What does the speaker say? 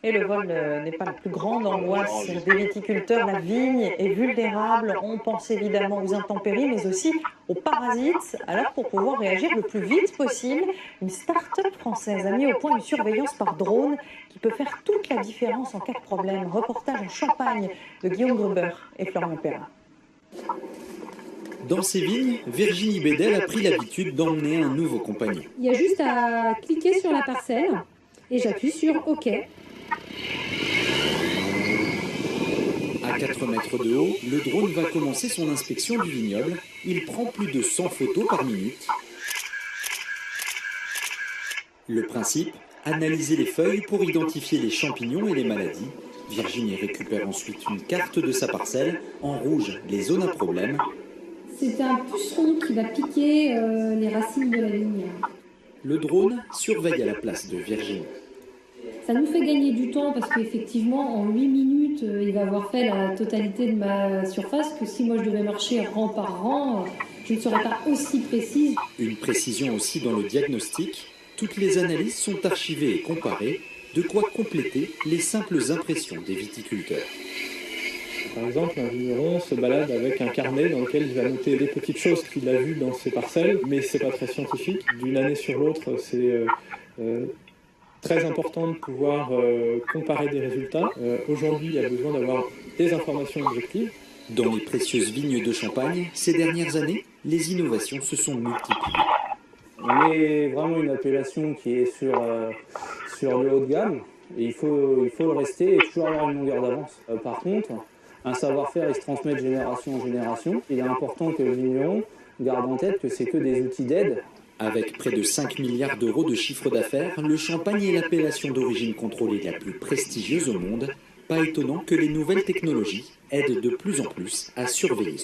Et le vol n'est pas la plus grande angoisse des viticulteurs. La vigne est vulnérable. On pense évidemment aux intempéries, mais aussi aux parasites. Alors, pour pouvoir réagir le plus vite possible, une start-up française a mis au point une surveillance par drone qui peut faire toute la différence en cas de problème. Reportage en Champagne de Guillaume Gruber et Florian Perrin. Dans ses vignes, Virginie Bédel a pris l'habitude d'emmener un nouveau compagnon. Il y a juste à cliquer sur la parcelle et j'appuie sur OK. À 4 mètres de haut, le drone va commencer son inspection du vignoble. Il prend plus de 100 photos par minute. Le principe, analyser les feuilles pour identifier les champignons et les maladies. Virginie récupère ensuite une carte de sa parcelle, en rouge les zones à problème. C'est un puceron qui va piquer les racines de la vigne. Le drone surveille à la place de Virginie. Ça nous fait gagner du temps parce qu'effectivement, en 8 minutes, il va avoir fait la totalité de ma surface que si moi je devais marcher rang par rang, je ne serais pas aussi précise. Une précision aussi dans le diagnostic. Toutes les analyses sont archivées et comparées, de quoi compléter les simples impressions des viticulteurs. Par exemple, un vigneron se balade avec un carnet dans lequel il va noter des petites choses qu'il a vues dans ses parcelles, mais c'est pas très scientifique. D'une année sur l'autre, c'est très important de pouvoir comparer des résultats. Aujourd'hui, il y a besoin d'avoir des informations objectives. Dans les précieuses vignes de Champagne, ces dernières années, les innovations se sont multipliées. On est vraiment une appellation qui est sur le haut de gamme et il faut le rester et toujours avoir une longueur d'avance. Par contre, un savoir-faire il se transmet de génération en génération. Il est important que le vigneron garde en tête que c'est que des outils d'aide. Avec près de 5 milliards d'euros de chiffre d'affaires, le Champagne est l'appellation d'origine contrôlée la plus prestigieuse au monde. Pas étonnant que les nouvelles technologies aident de plus en plus à surveiller.